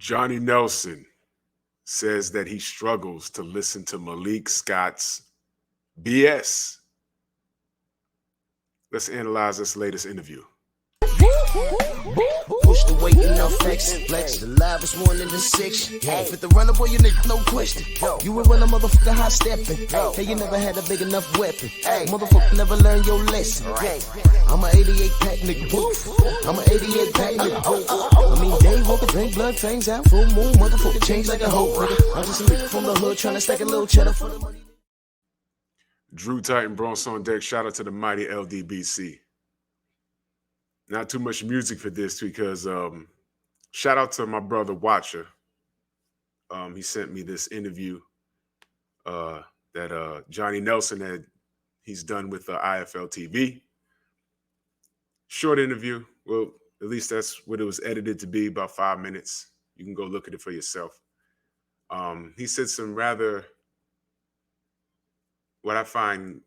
Johnny Nelson says that he struggles to listen to Malik Scott's BS. Let's analyze this latest interview. Push the weight and now flex. Flex the livest one in the section. Fit the runner, boy, you nigga, no question. You will run a motherfucker high stepping. Hey, you never had a big enough weapon. Motherfucker never learned your lesson. I'm a 88 pack nigga. I'm a 88 pack nigga. I mean, day walker, drink blood, fangs out, full moon, motherfucker, change like a hoe. I'm just a nigga from the hood trying to stack a little cheddar for the money. Drew Titan Bronx on deck. Shout out to the mighty LDBC. Not too much music for this because shout out to my brother Watcher. He sent me this interview that Johnny Nelson he's done with IFL TV. Short interview. Well, at least that's what it was edited to be, about 5 minutes. You can go look at it for yourself. He said some rather, what I find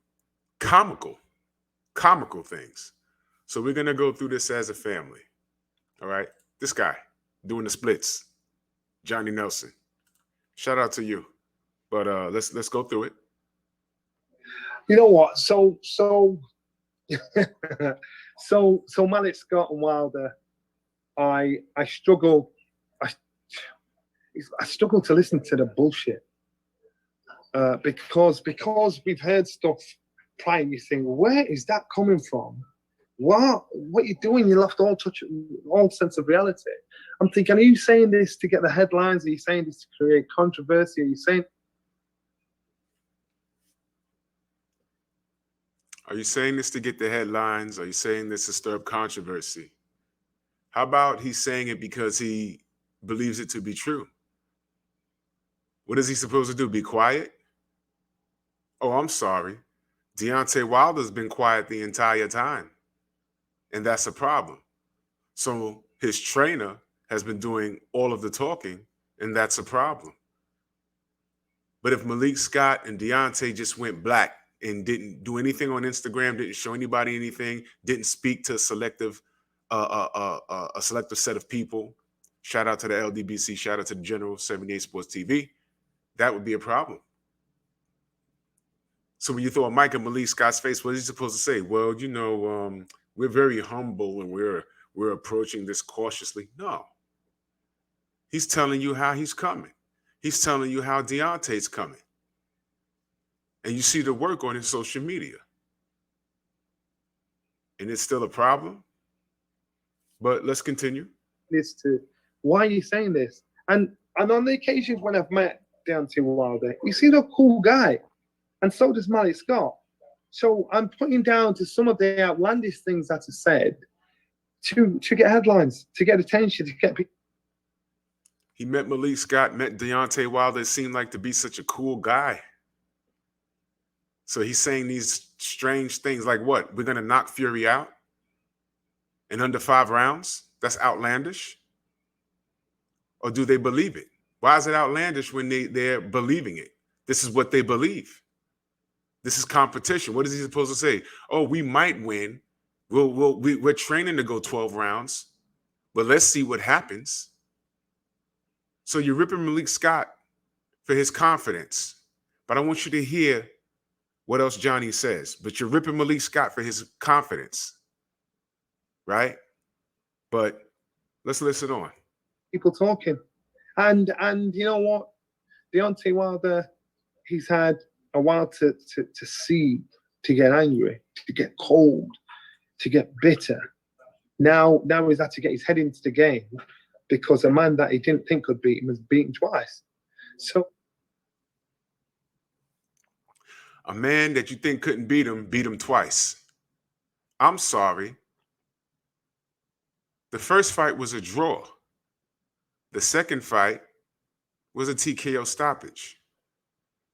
comical things. So we're going to go through this as a family. All right. This guy doing the splits, Johnny Nelson. Shout out to you. But let's go through it. You know what? So Malik Scott and Wilder, I struggle to listen to the bullshit. Because we've heard stuff prior, you think, where is that coming from? What you doing? You lost all sense of reality. I'm thinking, are you saying this to get the headlines? Are you saying this to create controversy? Are you saying this to get the headlines? Are you saying this to stir up controversy? How about he's saying it because he believes it to be true? What is he supposed to do? Be quiet? Oh, I'm sorry. Deontay Wilder's been quiet the entire time. And that's a problem. So his trainer has been doing all of the talking, and that's a problem. But if Malik Scott and Deontay just went black and didn't do anything on Instagram, didn't show anybody anything, didn't speak to a selective set of people, shout out to the LDBC, shout out to the General 78 Sports TV, that would be a problem. So when you throw a mic in Malik Scott's face, what is he supposed to say? Well, we're very humble and we're approaching this cautiously. No. He's telling you how he's coming. He's telling you how Deontay's coming. And you see the work on his social media. And it's still a problem. But let's continue. Why are you saying this? And on the occasions when I've met Deontay Wilder, you see the cool guy. And so does Malik Scott. So I'm putting down to some of the outlandish things that are said to get headlines, to get attention, to get people. He met Malik Scott, met Deontay Wilder. It seemed like to be such a cool guy. So he's saying these strange things like what? We're going to knock Fury out in under 5 rounds? That's outlandish? Or do they believe it? Why is it outlandish when they're believing it? This is what they believe. This is competition. What is he supposed to say? Oh, we might win. We're training to go 12 rounds, but let's see what happens. So you're ripping Malik Scott for his confidence, but I want you to hear what else Johnny says. But you're ripping Malik Scott for his confidence, right? But let's listen on. People talking, and you know what, Deontay Wilder, he's had a while to see, to get angry, to get cold, to get bitter. Now he's had to get his head into the game because a man that he didn't think could beat him has beaten twice. So a man that you think couldn't beat him twice. I'm sorry. The first fight was a draw. The second fight was a TKO stoppage.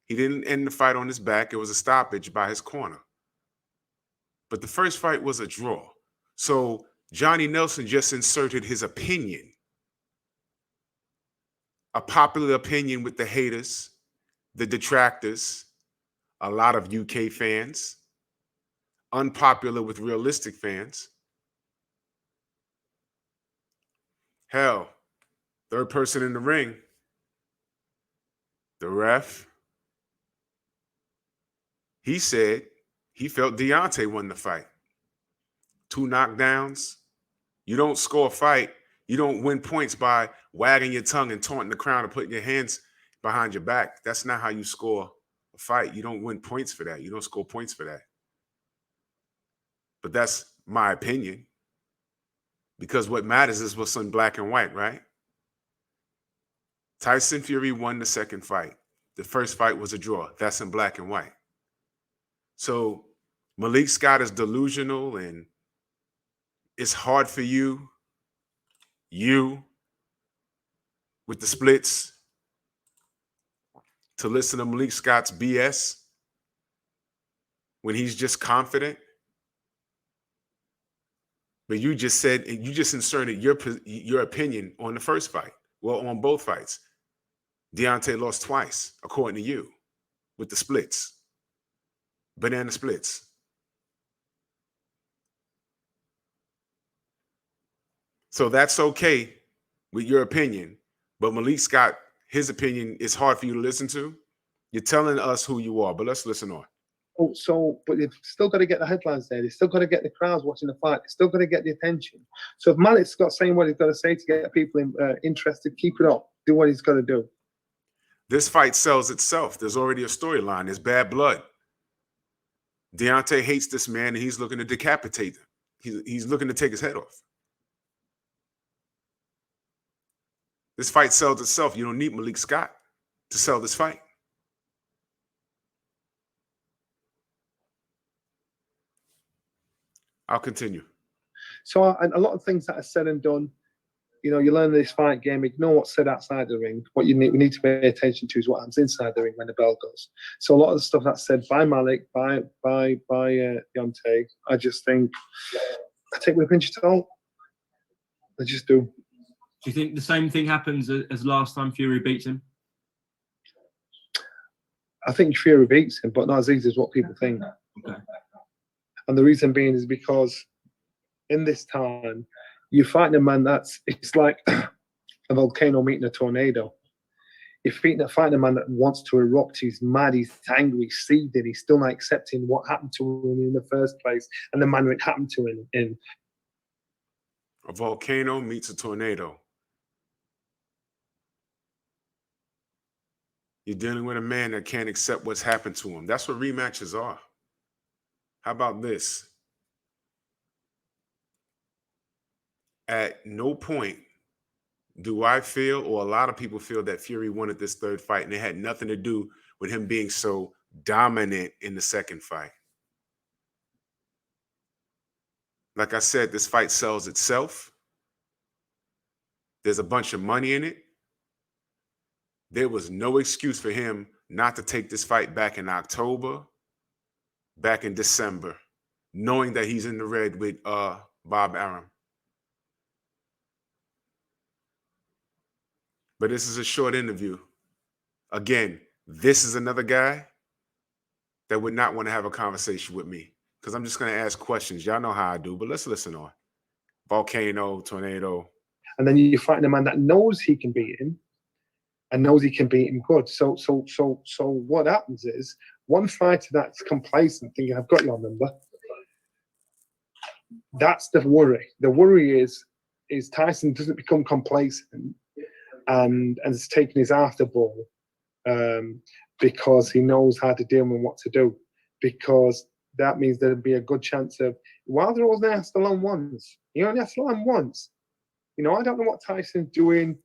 He didn't end the fight on his back. It was a stoppage by his corner. But the first fight was a draw. So Johnny Nelson just inserted his opinion, a popular opinion with the haters, the detractors, a lot of UK fans, unpopular with realistic fans. Hell, Third person in the ring, the ref, he said he felt Deontay won the fight. 2 knockdowns. You don't score a fight. You don't win points by wagging your tongue and taunting the crowd and putting your hands behind your back. That's not how you score a fight. You don't win points for that. You don't score points for that. But that's my opinion. Because what matters is what's in black and white, right? Tyson Fury won the second fight. The first fight was a draw. That's in black and white. So Malik Scott is delusional, and it's hard for you with the splits, to listen to Malik Scott's BS when he's just confident. But you just said, you just inserted your opinion on the first fight. Well, on both fights. Deontay lost twice, according to you, with the splits. Banana splits. So that's okay with your opinion. But Malik Scott, his opinion is hard for you to listen to. You're telling us who you are, but let's listen on. Oh, but they've still got to get the headlines there. They've still got to get the crowds watching the fight. They've still got to get the attention. So if Malik Scott's saying what he's got to say to get people interested, keep it up. Do what he's got to do. This fight sells itself. There's already a storyline. There's bad blood. Deontay hates this man, and he's looking to decapitate him. He's looking to take his head off. This fight sells itself. You don't need Malik Scott to sell this fight. I'll continue. So a lot of things that are said and done, you learn this fight game, ignore what's said outside the ring. What we need to pay attention to is what happens inside the ring when the bell goes. So a lot of the stuff that's said by Malik, by Deontay, I just think I take with a pinch of salt. I just do. Do you think the same thing happens as last time Fury beats him? I think Fury beats him, but not as easy as what people think. Okay. And the reason being is because in this time, you're fighting a man it's like a volcano meeting a tornado. You're fighting a man that wants to erupt. He's mad, he's angry, he's seething. He's still not accepting what happened to him in the first place and the manner it happened to him in. A volcano meets a tornado. You're dealing with a man that can't accept what's happened to him. That's what rematches are. How about this? At no point do I feel, or a lot of people feel, that Fury wanted this third fight, and it had nothing to do with him being so dominant in the second fight. Like I said, this fight sells itself. There's a bunch of money in it. There was no excuse for him not to take this fight back in October, back in December, knowing that he's in the red with Bob Arum. But this is a short interview. Again, this is another guy that would not want to have a conversation with me, because I'm just going to ask questions. Y'all know how I do, but let's listen on. Volcano, tornado. And then you're fighting a man that knows he can beat him and knows he can beat him good. So what happens is, one fighter that's complacent, thinking, I've got your number, that's the worry. The worry is Tyson doesn't become complacent and is taking his after ball because he knows how to deal with what to do. Because that means there'd be a good chance of, Wilder wasn't asked alone once. He only asked alone once. I don't know what Tyson's doing,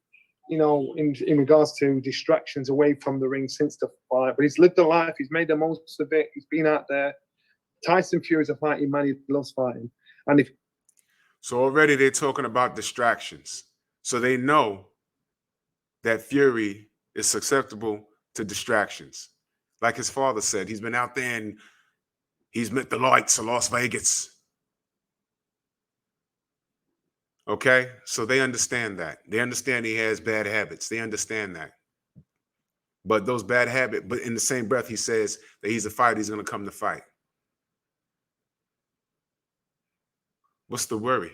in regards to distractions away from the ring since the fight, but he's lived a life. He's made the most of it. He's been out there. Tyson Fury's a fighting man. He loves fighting. So already they're talking about distractions. So they know that Fury is susceptible to distractions. Like his father said, he's been out there and he's met the lights of Las Vegas. Okay? So they understand that. They understand he has bad habits. They understand that. But those bad habits, but in the same breath, he says that he's a fighter, he's going to come to fight. What's the worry?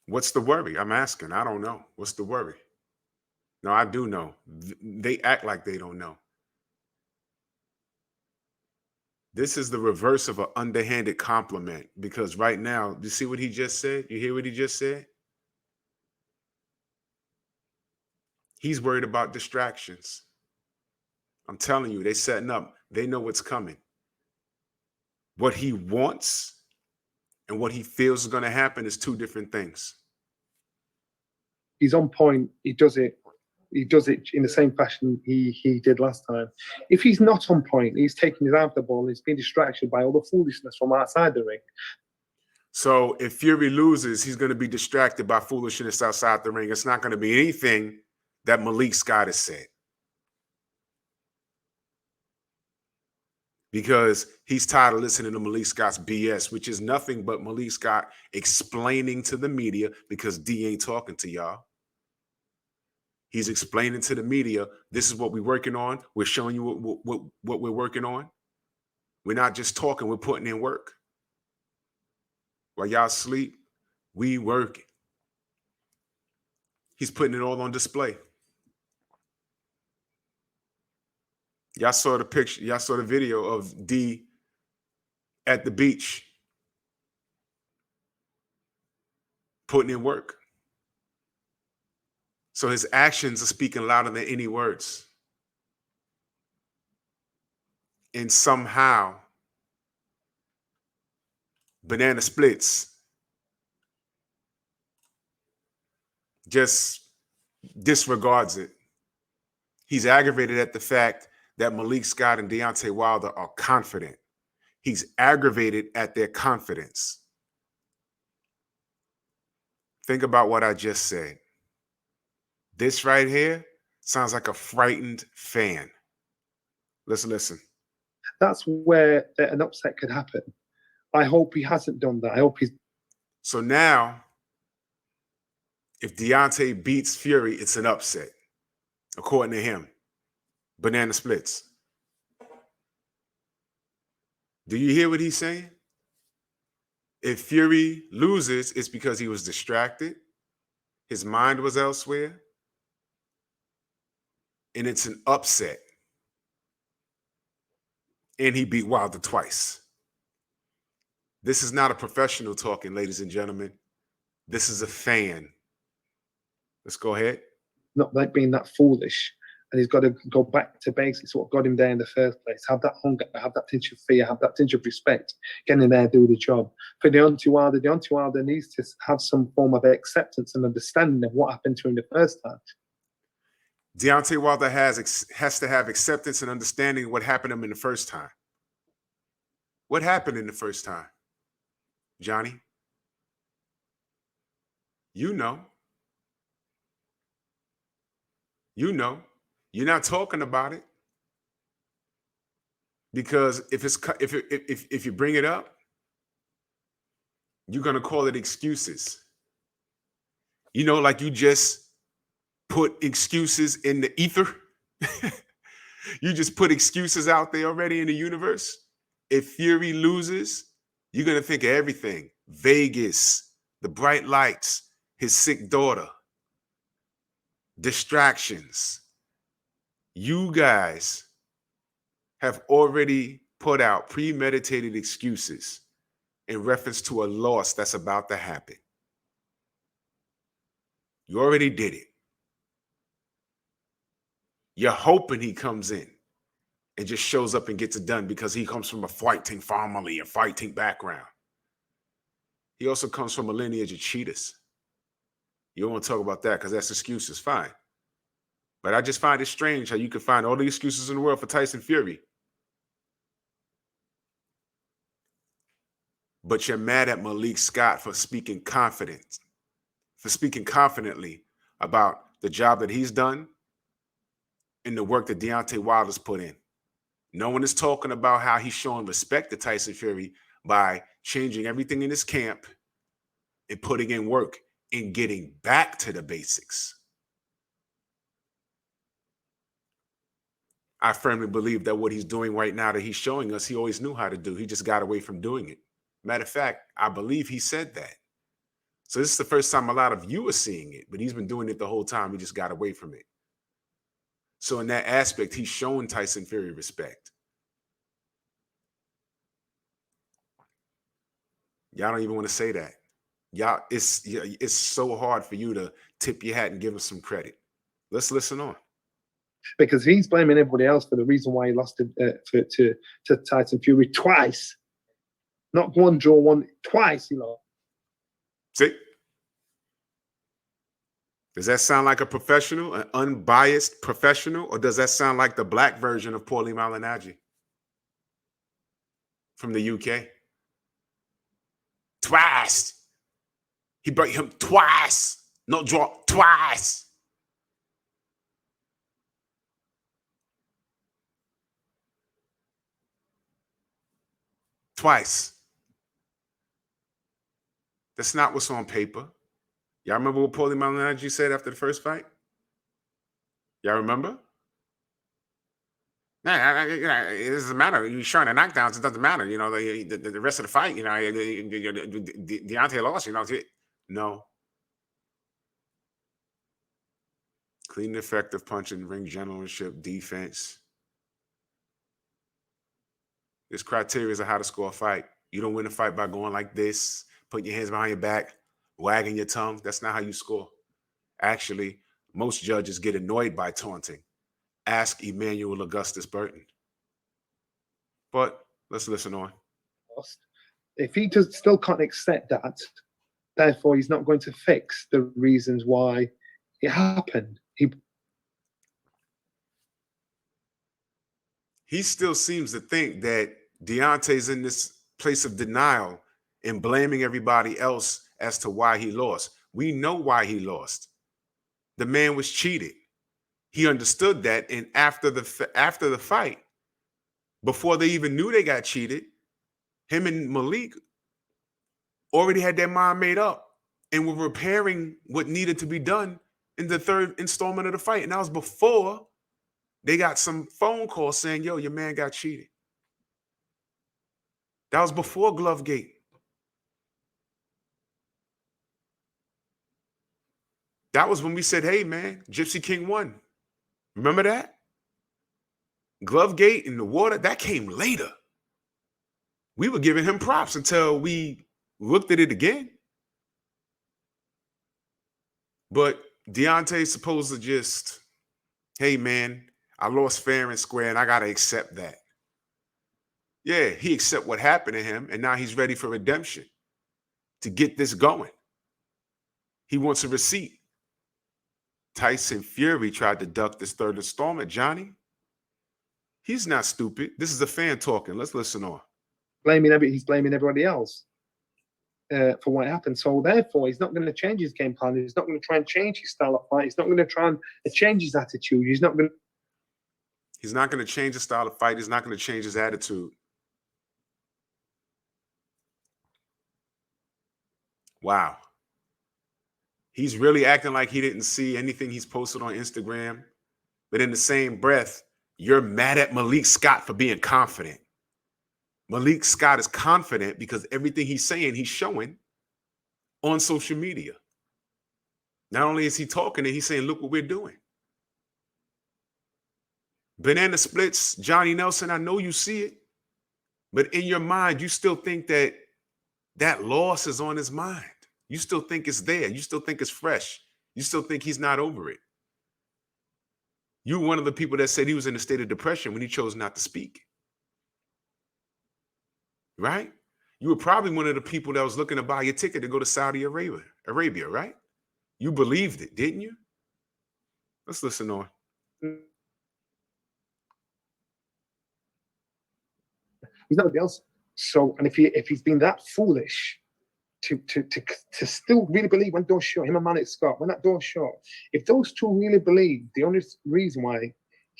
What's the worry? I'm asking. I don't know. What's the worry? No, I do know. They act like they don't know. This is the reverse of an underhanded compliment because right now, you see what he just said? You hear what he just said? He's worried about distractions. I'm telling you, they setting up. They know what's coming. What he wants and what he feels is going to happen is two different things. He's on point. He does it in the same fashion he did last time. If he's not on point, he's taking his eye off the ball, he's being distracted by all the foolishness from outside the ring. So if Fury loses, he's going to be distracted by foolishness outside the ring. It's not going to be anything that Malik Scott has said. Because he's tired of listening to Malik Scott's BS, which is nothing but Malik Scott explaining to the media because D ain't talking to y'all. He's explaining to the media, this is what we're working on. We're showing you what we're working on. We're not just talking, we're putting in work. While y'all sleep, we working. He's putting it all on display. Y'all saw the picture, y'all saw the video of D at the beach putting in work. So his actions are speaking louder than any words. And somehow, Banana Splits just disregards it. He's aggravated at the fact that Malik Scott and Deontay Wilder are confident. He's aggravated at their confidence. Think about what I just said. This right here sounds like a frightened fan. Listen. That's where an upset could happen. I hope he hasn't done that. I hope he's. So now, if Deontay beats Fury, it's an upset, according to him. Banana Splits. Do you hear what he's saying? If Fury loses, it's because he was distracted. His mind was elsewhere. And it's an upset. And he beat Wilder twice. This is not a professional talking, ladies and gentlemen. This is a fan. Let's go ahead. Not like being that foolish. And he's got to go back to basics, what got him there in the first place. Have that hunger, have that tinge of fear, have that tinge of respect. Get in there, do the job. For Deontay Wilder needs to have some form of acceptance and understanding of what happened to him the first time. Deontay Wilder has to have acceptance and understanding of what happened to him in the first time. What happened in the first time, Johnny? You know. You know. You're not talking about it because if you bring it up, you're gonna call it excuses. You know, like you just put excuses in the ether. You just put excuses out there already in the universe. If Fury loses, you're gonna think of everything: Vegas, the bright lights, his sick daughter, distractions. You guys have already put out premeditated excuses in reference to a loss that's about to happen. You already did it. You're hoping he comes in and just shows up and gets it done because he comes from a fighting family, a fighting background. He also comes from a lineage of cheaters. You don't want to talk about that because that's excuses, fine. But I just find it strange how you can find all the excuses in the world for Tyson Fury. But you're mad at Malik Scott for speaking confidently about the job that he's done and the work that Deontay Wilder's put in. No one is talking about how he's showing respect to Tyson Fury by changing everything in his camp and putting in work and getting back to the basics. I firmly believe that what he's doing right now that he's showing us, he always knew how to do. He just got away from doing it. Matter of fact, I believe he said that. So this is the first time a lot of you are seeing it, but he's been doing it the whole time. He just got away from it. So in that aspect, he's shown Tyson Fury respect. Y'all don't even want to say that. Y'all, it's so hard for you to tip your hat and give him some credit. Let's listen on. Because he's blaming everybody else for the reason why he lost to Tyson Fury twice. Not one draw, one, twice he lost. See? Does that sound like a professional, an unbiased professional, or does that sound like the black version of Paulie Malignaggi from the UK? Twice. He beat him twice. No draw, twice. Twice. That's not what's on paper. Y'all remember what Paulie Malignaggi said after the first fight? Y'all remember? Nah, it doesn't matter. You're showing the knockdowns. It doesn't matter. You know, the rest of the fight, you know, Deontay lost, you know. No. Clean and effective punching, ring generalship, defense. There's criteria of how to score a fight. You don't win a fight by going like this, putting your hands behind your back, wagging your tongue. That's not how you score. Actually, most judges get annoyed by taunting. Ask Emmanuel Augustus Burton. But let's listen on. If he still can't accept that, therefore he's not going to fix the reasons why it happened. He still seems to think that Deontay's in this place of denial and blaming everybody else as to why he lost. We know why he lost. The man was cheated. He understood that, and after the fight, before they even knew they got cheated, him and Malik already had their mind made up and were repairing what needed to be done in the third installment of the fight. And that was before they got some phone call saying, yo, your man got cheated. That was before Glovegate. That was when we said, hey, man, Gypsy King won. Remember that? Glovegate in the water, that came later. We were giving him props until we looked at it again. But Deontay's supposed to just, hey, man, I lost fair and square, and I got to accept that. Yeah, he accept what happened to him, and now he's ready for redemption to get this going. He wants a receipt. Tyson Fury tried to duck this third installment, Johnny. He's not stupid. This is a fan talking. Let's listen on. He's blaming everybody else for what happened. So therefore, he's not going to change his game plan. He's not going to try and change his style of fight. He's not going to try and change his attitude. He's not going to change his style of fight. He's not going to change his attitude. Wow. He's really acting like he didn't see anything he's posted on Instagram. But in the same breath, you're mad at Malik Scott for being confident. Malik Scott is confident because everything he's saying, he's showing on social media. Not only is he talking it, he's saying, look what we're doing. Banana splits, Johnny Nelson, I know you see it. But in your mind, you still think that loss is on his mind. You still think it's there. You still think it's fresh. You still think he's not over it. You were one of the people that said he was in a state of depression when he chose not to speak. Right? You were probably one of the people that was looking to buy your ticket to go to Saudi Arabia, right? You believed it, didn't you? Let's listen on. He's nobody else. So, and if he's been that foolish to still really believe when doors shut, him and Malik Scott, when that door shut, if those two really believe the only reason why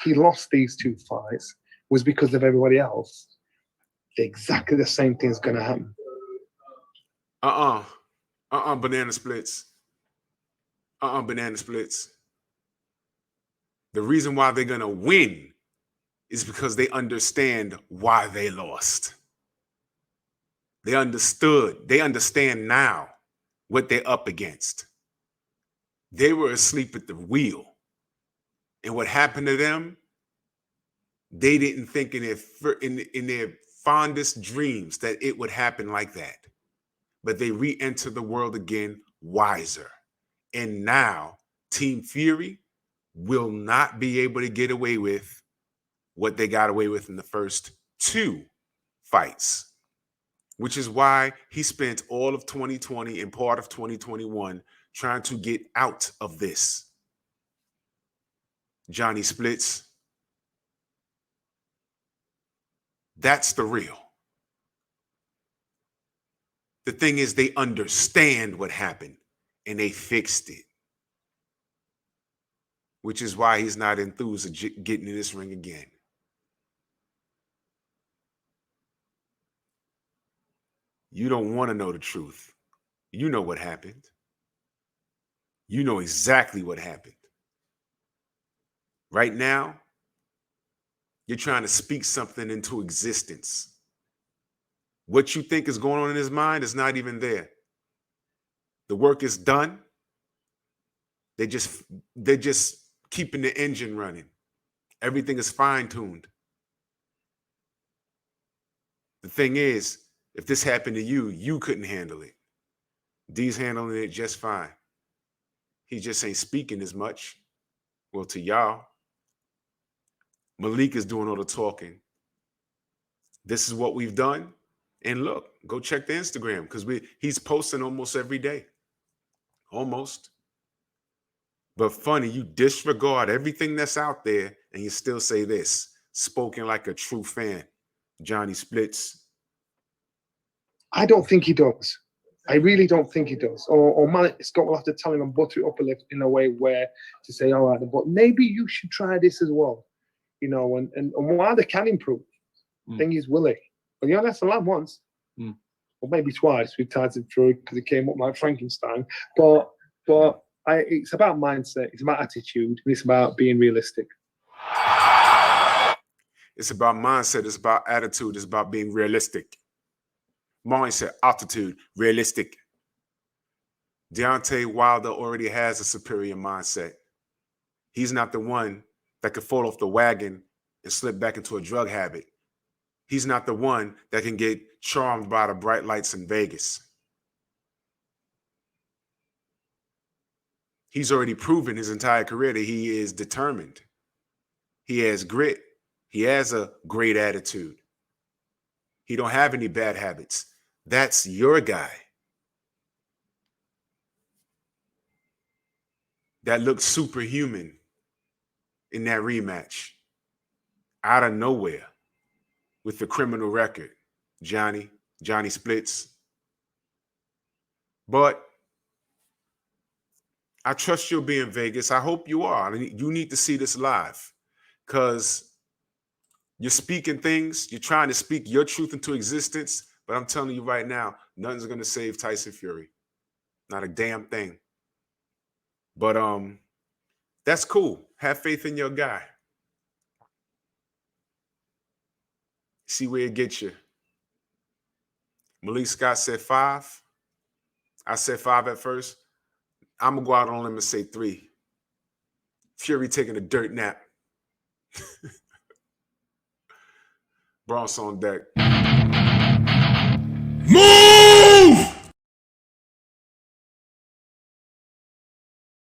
he lost these two fights was because of everybody else, exactly the same thing's going to happen. Banana splits. Banana splits. The reason why they're going to win is because they understand why they lost. They understood. They understand now what they're up against. They were asleep at the wheel. And what happened to them, they didn't think in their fondest dreams that it would happen like that. But they re-enter the world again wiser. And now Team Fury will not be able to get away with what they got away with in the first 2 fights, which is why he spent all of 2020 and part of 2021 trying to get out of this. Johnny Splits, that's the real. The thing is, they understand what happened and they fixed it, which is why he's not enthused of getting in this ring again. You don't want to know the truth. You know what happened. You know exactly what happened. Right now, you're trying to speak something into existence. What you think is going on in his mind is not even there. The work is done. They're just keeping the engine running. Everything is fine-tuned. The thing is, if this happened to you, you couldn't handle it. D's handling it just fine. He just ain't speaking as much. Well, to y'all. Malik is doing all the talking. This is what we've done. And look, go check the Instagram because he's posting almost every day. Almost. But funny, you disregard everything that's out there and you still say this. Spoken like a true fan. Johnny Splits. I don't think he does. I really don't think he does. Or Malik Scott will have to tell him and butter it up a little in a way where to say, all right, but maybe you should try this as well. You know, and Wilder can improve. The thing is, will he? But he only has to land once. Or maybe twice. We've tied him through because he came up like Frankenstein. But it's about mindset. It's about attitude. And it's about being realistic. It's about mindset. It's about attitude. It's about being realistic. Mindset, attitude, realistic. Deontay Wilder already has a superior mindset. He's not the one that could fall off the wagon and slip back into a drug habit. He's not the one that can get charmed by the bright lights in Vegas. He's already proven his entire career that he is determined. He has grit. He has a great attitude. He don't have any bad habits. That's your guy. That looked superhuman in that rematch. Out of nowhere. With the criminal record. Johnny Splits. But I trust you'll be in Vegas. I hope you are. You need to see this live. Because you're speaking things. You're trying to speak your truth into existence. But I'm telling you right now, nothing's going to save Tyson Fury. Not a damn thing. But that's cool. Have faith in your guy. See where it gets you. Malik Scott said 5. I said 5 at first. I'm going to go out on a limb and say 3. Fury taking a dirt nap. Bronx on deck. Move!